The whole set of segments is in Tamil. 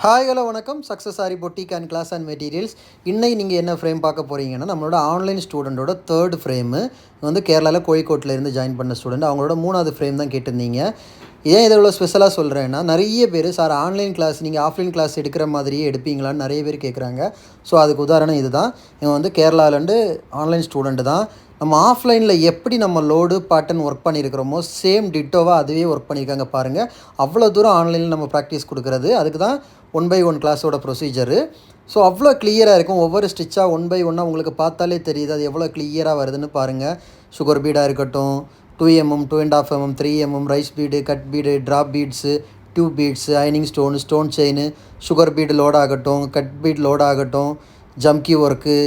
ஹாய் ஹலோ வணக்கம். Success sari boutique and class and materials. இன்னைக்கு நீங்கள் என்ன ஃப்ரேம் பார்க்க போகிறீங்கன்னா, நம்மளோட ஆன்லைன் ஸ்டூடெண்ட்டோட தேர்ட் ஃப்ரேமு வந்து கேரளாவில் கோழிக்கோட்டிலேருந்து ஜாயின் பண்ண ஸ்டூடெண்ட். அவங்களோட 3வது ஃப்ரேம் தான் கேட்டிருந்தீங்க. ஏன் இதை இவ்வளோ ஸ்பெஷலாக சொல்கிறேன்னா, நிறைய பேர் சார் ஆன்லைன் கிளாஸ் நீங்கள் ஆஃப்லைன் கிளாஸ் எடுக்கிற மாதிரியே எடுப்பீங்களான்னு நிறைய பேர் கேட்குறாங்க. ஸோ அதுக்கு உதாரணம் இது தான். இவன் வந்து கேரளாவிலேருந்து ஆன்லைன் ஸ்டூடெண்ட்டு தான். நம்ம ஆஃப்லைனில் எப்படி நம்ம லோடு பேட்டர்ன் ஒர்க் பண்ணியிருக்கிறோமோ சேம் டிட்டோவாக அதுவே ஒர்க் பண்ணியிருக்காங்க பாருங்கள். அவ்வளோ தூரம் ஆன்லைனில் நம்ம ப்ராக்டிஸ் கொடுக்குறது. அதுக்கு தான் 1/1 கிளாஸோட ப்ரொசீஜரு. ஸோ அவ்வளோ கிளியராக இருக்கும். ஒவ்வொரு ஸ்டிச்சாக 1/1 உங்களுக்கு பார்த்தாலே தெரியுது அது எவ்வளோ கிளியராக வருதுன்னு பாருங்கள். சுகர் பீடாக இருக்கட்டும், 2 mm 2.5 mm 3 mm rice bead, cut bead, drop beads, tube beads, அயனிங் stone, stone chain, sugar bead load ஆகட்டும், கட் பீட் லோட் ஆகட்டும், ஜம்கி ஒர்க்கு,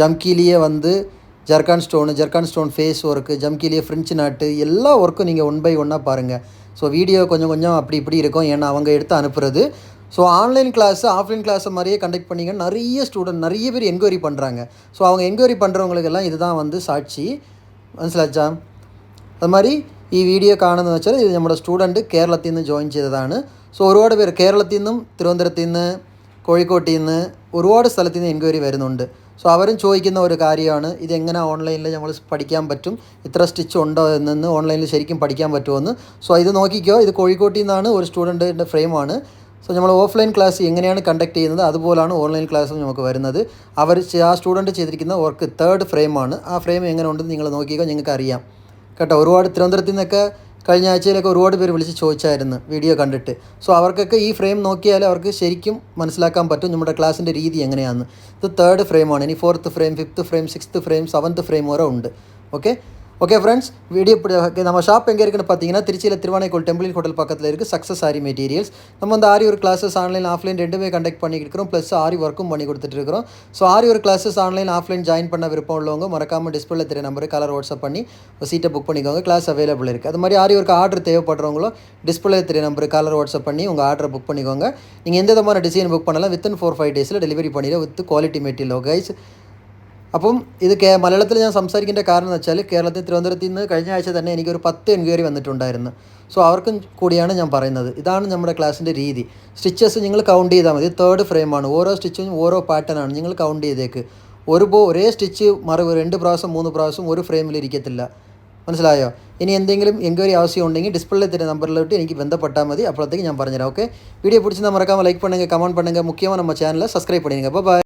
ஜம்கிலேயே வந்து ஜர்கான் ஸ்டோன் ஃபேஸ் ஒர்க்கு, ஜம்கிலேயே ஃப்ரெஞ்சு நாட்டு, எல்லா ஒர்க்கும் நீங்கள் 1/1 பாருங்கள். ஸோ வீடியோ கொஞ்சம் கொஞ்சம் அப்படி இப்படி இருக்கும், ஏன்னா அவங்க எடுத்து அனுப்புகிறது. ஸோ ஆன்லைன் கிளாஸு ஆஃப்லைன் கிளாஸை மாதிரியே கண்டக்ட் பண்ணிங்கன்னா நிறைய பேர் என்கொயரி பண்ணுறாங்க. ஸோ அவங்க என்கொயரி பண்ணுறவங்களுக்கெல்லாம் இதுதான் வந்து சாட்சி. മനസ്സിലാച്ചാ? അത് മാതിരി ഈ വീഡിയോ കാണുന്നതെന്ന് വെച്ചാൽ ഇത് നമ്മുടെ സ്റ്റുഡൻറ്റ് കേരളത്തിൽ നിന്ന് ജോയിൻ ചെയ്തതാണ്. സോ ഒരുപാട് പേര് കേരളത്തിൽ നിന്നും തിരുവനന്തപുരത്തിൽ നിന്ന് കോഴിക്കോട്ടിൽ നിന്ന് ഒരുപാട് സ്ഥലത്തു നിന്ന് എൻക്വയറി വരുന്നുണ്ട്. സോ അവരും ചോദിക്കുന്ന ഒരു കാര്യമാണ്, ഇതെങ്ങനെ ഓൺലൈനിൽ ഞങ്ങൾ പഠിക്കാൻ പറ്റും, ഇത്ര സ്റ്റിച്ച് ഉണ്ടോ എന്ന് ഓൺലൈനിൽ ശരിക്കും പഠിക്കാൻ പറ്റുമോ. സോ ഇത് നോക്കിക്കോ, ഇത് കോഴിക്കോട്ടിൽ നിന്നാണ് ഒരു സ്റ്റുഡൻറ്റിൻ്റെ ഫ്രെയിമാണ്. സോ നമ്മൾ ഓഫ്ലൈൻ ക്ലാസ് എങ്ങനെയാണ് കണ്ടക്ട് ചെയ്യുന്നത് അതുപോലാണ് ഓൺലൈൻ ക്ലാസ്സും നമുക്ക് വരുന്നത്. ആ സ്റ്റുഡൻറ്റ് ചെയ്തിരിക്കുന്ന വർക്ക് തേർഡ് ഫ്രെയിമാണ്. ആ ഫ്രെയിം എങ്ങനെ ഉണ്ടെന്ന് നിങ്ങൾ നോക്കിക്കോ, നിങ്ങൾക്ക് അറിയാം കേട്ടോ. ഒരുപാട് തിരുവനന്തപുരത്തിൽ നിന്നൊക്കെ കഴിഞ്ഞ ആഴ്ചയിലൊക്കെ ഒരുപാട് പേര് വിളിച്ച് ചോദിച്ചായിരുന്നു വീഡിയോ കണ്ടിട്ട്. സോ അവർക്കൊക്കെ ഈ ഫ്രെയിം നോക്കിയാൽ അവർക്ക് ശരിക്കും മനസ്സിലാക്കാൻ പറ്റും നമ്മുടെ ക്ലാസ്സിൻ്റെ രീതി എങ്ങനെയാണെന്ന്. ഇത് തേർഡ് ഫ്രെയിമാണ്. ഇനി 4th frame, 5th frame, 6th frame, 7th frame വരെ ഉണ്ട്. ஓகே ஃப்ரெண்ட்ஸ், வீடியோ நம்ம ஷாப் எங்கே இருக்குன்னு பார்த்தீங்கன்னா, திருச்சியில் திருவானைக்கோள் டெம்பிள் ஹோட்டல் பக்கத்தில் இருக்குது சக்ஸஸ் சாரி மெட்டீரியல்ஸ். நம்ம வந்து aari work classes online offline ரெண்டுமே கண்டக்ட் பண்ணிக்கிட்டு இருக்கிறோம். ப்ளஸ் ஆரி ஒர்க்கும் பண்ணி கொடுத்துட்ருக்கிறோம். So aari work classes online offline join பண்ண விருப்பம் உள்ளவங்க மறக்காமல் டிஸ்பிளே தெரிய நம்பரு கலர் வாட்ஸ்அப் பண்ணி சீட்டை புக் பண்ணிக்கோங்க. கிளாஸ் அவைலபிள் இருக்குது. அது மாதிரி ஆரி ஒர்க் ஆர்டர் தேவைப்படுறவங்களும் டிஸ்பிளே தெரிய நம்பரு கலர் வாட்ஸ்அப் பண்ணி உங்கள் ஆர்டரை புக் பண்ணிக்கோங்க. நீங்கள் எந்த விதமான டிசைன் புக் பண்ணலாம், வித்தின் 4-5 டேஸில் டெலிவரி பண்ணிடுவோம் வித் குவாலிட்டி மெட்டீரியல் கைஸ். അപ്പം ഇത് മലയാളത്തിൽ ഞാൻ സംസാരിക്കേണ്ട കാരണം എന്ന് വെച്ചാൽ, കേരളത്തിൽ തിരുവനന്തപുരത്ത് നിന്ന് കഴിഞ്ഞ ആഴ്ച തന്നെ എനിക്കൊരു 10 എൻക്വയറി വന്നിട്ടുണ്ടായിരുന്നു. സോ അവർക്കും കൂടിയാണ് ഞാൻ പറയുന്നത്. ഇതാണ് നമ്മുടെ ക്ലാസ്സിൻ്റെ രീതി. സ്റ്റിച്ചസ് നിങ്ങൾ കൗണ്ട് ചെയ്താൽ മതി. തേർഡ് ഫ്രെയിമാണ്. ഓരോ സ്റ്റിച്ചും ഓരോ പാറ്റേണാണ്. നിങ്ങൾ കൗണ്ട് ചെയ്തേക്ക്. ഒരേ സ്റ്റിച്ച് 2 പ്രാവശ്യം 3 പ്രാവശ്യം ഒരു ഫ്രെയിമിൽ ഇരിക്കത്തില്ല. മനസ്സിലായോ? ഇനി എന്തെങ്കിലും എൻക്വയറി ആവശ്യം ഉണ്ടെങ്കിൽ ഡിസ്പ്ലേ തരുന്ന നമ്പറിലോട്ട് എനിക്ക് ബന്ധപ്പെട്ടാൽ മതി. അപ്പോഴത്തേക്ക് ഞാൻ പറഞ്ഞുതരാം. ഓക്കെ, വീഡിയോ പിടിച്ച് മറക്കാமல் லைக் பண்ணுங்கள், கமெண்ட் பண்ணுங்கள். முக்கியமாக நம்ம சேனலை சப்ஸ்கிரைப் பண்ணிடுங்க. பாய்.